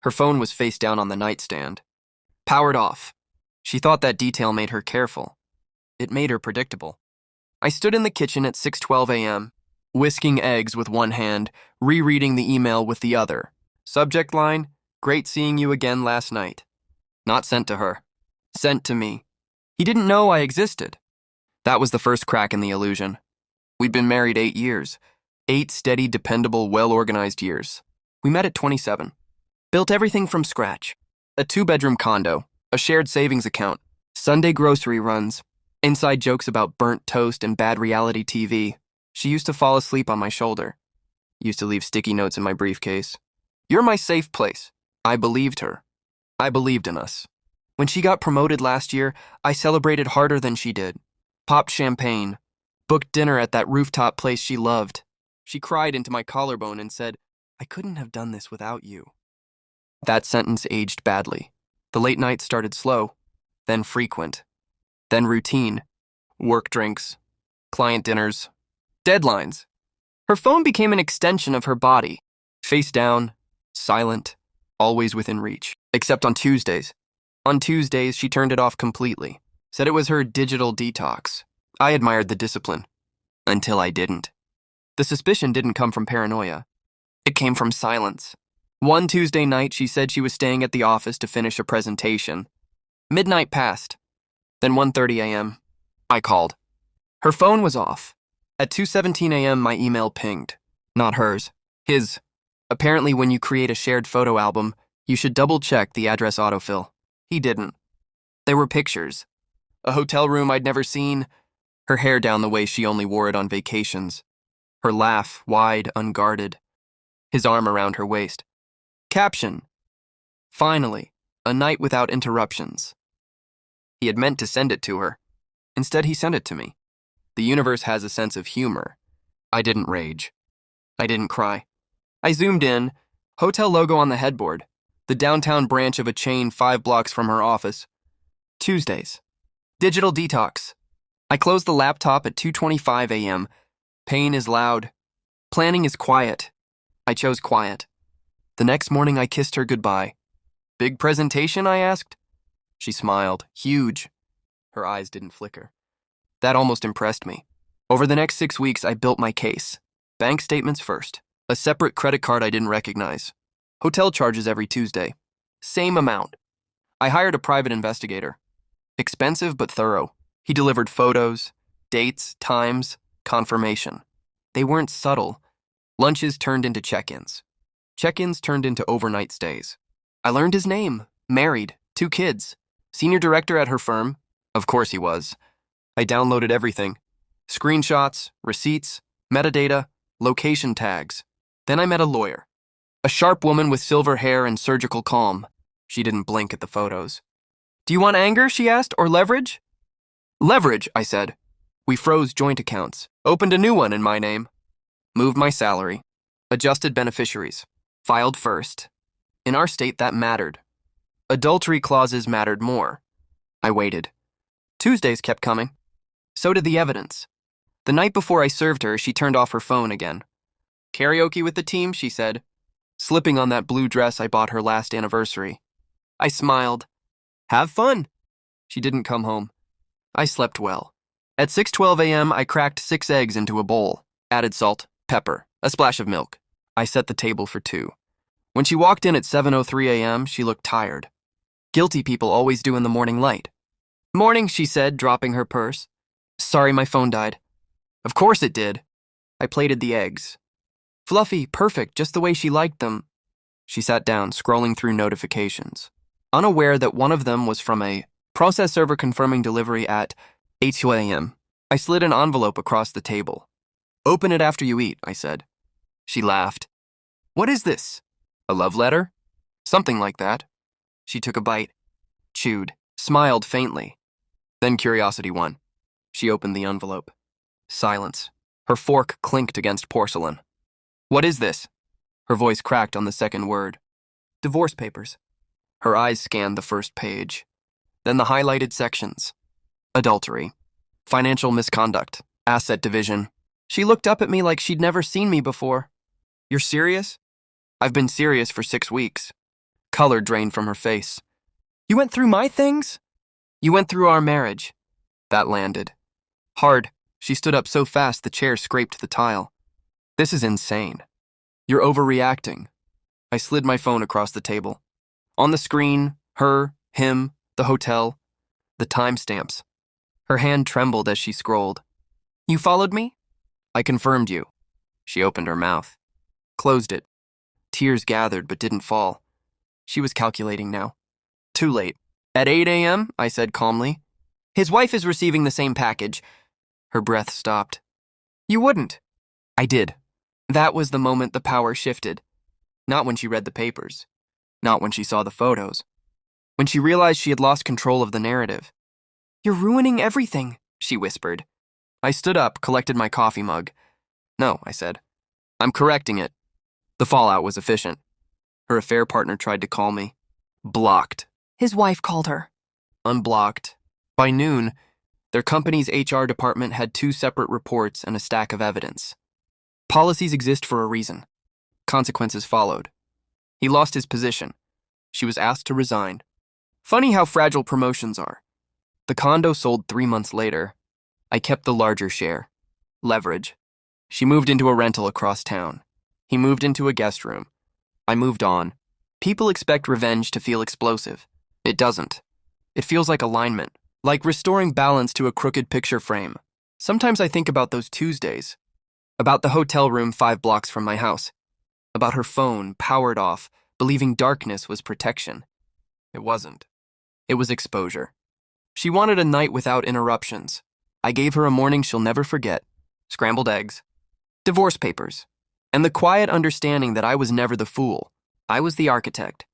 Her phone was face down on the nightstand. Powered off. She thought that detail made her careful. It made her predictable. I stood in the kitchen at 6:12 a.m., whisking eggs with one hand, rereading the email with the other. Subject line, "Great seeing you again last night." Not sent to her. Sent to me. He didn't know I existed. That was the first crack in the illusion. We'd been married 8 years. 8 steady, dependable, well-organized years. We met at 27. Built everything from scratch. A 2-bedroom condo, a shared savings account, Sunday grocery runs, inside jokes about burnt toast and bad reality TV. She used to fall asleep on my shoulder. Used to leave sticky notes in my briefcase. "You're my safe place." I believed her. I believed in us. When she got promoted last year, I celebrated harder than she did. Popped champagne. Booked dinner at that rooftop place she loved. She cried into my collarbone and said, "I couldn't have done this without you." That sentence aged badly. The late nights started slow, then frequent, then routine. Work drinks, client dinners, deadlines. Her phone became an extension of her body. Face down, silent, always within reach. Except on Tuesdays. On Tuesdays, she turned it off completely. Said it was her digital detox. I admired the discipline. Until I didn't. The suspicion didn't come from paranoia. It came from silence. One Tuesday night, she said she was staying at the office to finish a presentation. Midnight passed. Then 1:30 a.m., I called. Her phone was off. At 2:17 a.m., my email pinged. Not hers. His. Apparently, when you create a shared photo album, you should double-check the address autofill. He didn't. There were pictures. A hotel room I'd never seen. Her hair down the way she only wore it on vacations. Her laugh, wide, unguarded. His arm around her waist. Caption. Finally, a night without interruptions. He had meant to send it to her. Instead, he sent it to me. The universe has a sense of humor. I didn't rage. I didn't cry. I zoomed in. Hotel logo on the headboard. The downtown branch of a chain 5 blocks from her office. Tuesdays. Digital detox. I closed the laptop at 2:25 a.m. Pain is loud. Planning is quiet. I chose quiet. The next morning, I kissed her goodbye. "Big presentation?" I asked. She smiled, huge. Her eyes didn't flicker. That almost impressed me. Over the next 6 weeks, I built my case. Bank statements first. A separate credit card I didn't recognize. Hotel charges every Tuesday. Same amount. I hired a private investigator. Expensive but thorough. He delivered photos, dates, times, confirmation. They weren't subtle. Lunches turned into check-ins. Check-ins turned into overnight stays. I learned his name. Married. 2 kids. Senior director at her firm. Of course he was. I downloaded everything. Screenshots, receipts, metadata, location tags. Then I met a lawyer. A sharp woman with silver hair and surgical calm. She didn't blink at the photos. "Do you want anger?" she asked, "or leverage?" "Leverage," I said. We froze joint accounts. Opened a new one in my name. Moved my salary. Adjusted beneficiaries. Filed first. In our state, that mattered. Adultery clauses mattered more. I waited. Tuesdays kept coming. So did the evidence. The night before I served her, she turned off her phone again. "Karaoke with the team," she said, slipping on that blue dress I bought her last anniversary. I smiled. "Have fun." She didn't come home. I slept well. At 6:12 a.m., I cracked 6 eggs into a bowl, added salt, pepper, a splash of milk. I set the table for 2. When she walked in at 7:03 a.m., she looked tired. Guilty people always do in the morning light. "Morning," she said, dropping her purse. "Sorry, my phone died." Of course it did. I plated the eggs. Fluffy, perfect, just the way she liked them. She sat down, scrolling through notifications, unaware that one of them was from a process server confirming delivery at 8 a.m. I slid an envelope across the table. "Open it after you eat," I said. She laughed. "What is this? A love letter?" "Something like that." She took a bite, chewed, smiled faintly. Then curiosity won. She opened the envelope. Silence. Her fork clinked against porcelain. "What is this?" Her voice cracked on the second word. "Divorce papers." Her eyes scanned the first page. Then the highlighted sections. Adultery. Financial misconduct. Asset division. She looked up at me like she'd never seen me before. "You're serious?" "I've been serious for 6 weeks. Color drained from her face. You went through my things? You went through our marriage. That landed. Hard. She stood up so fast the chair scraped the tile. This is insane. You're overreacting. I slid my phone across the table. On the screen, her, him, the hotel, the timestamps. Her hand trembled as she scrolled. You followed me? I confirmed you. She opened her mouth. Closed it. Tears gathered but didn't fall. She was calculating now. Too late. At 8 a.m., I said calmly. His wife is receiving the same package. Her breath stopped. You wouldn't. I did. That was the moment the power shifted. Not when she read the papers. Not when she saw the photos. When she realized she had lost control of the narrative. You're ruining everything, she whispered. I stood up, collected my coffee mug. No, I said. I'm correcting it. The fallout was efficient. Her affair partner tried to call me. Blocked. His wife called her. Unblocked. By noon, their company's HR department had 2 separate reports and a stack of evidence. Policies exist for a reason. Consequences followed. He lost his position. She was asked to resign. Funny how fragile promotions are. The condo sold 3 months later. I kept the larger share. Leverage. She moved into a rental across town. He moved into a guest room. I moved on. People expect revenge to feel explosive. It doesn't. It feels like alignment, like restoring balance to a crooked picture frame. Sometimes I think about those Tuesdays. About the hotel room 5 blocks from my house. About her phone, powered off, believing darkness was protection. It wasn't. It was exposure. She wanted a night without interruptions. I gave her a morning she'll never forget. Scrambled eggs. Divorce papers. And the quiet understanding that I was never the fool. I was the architect.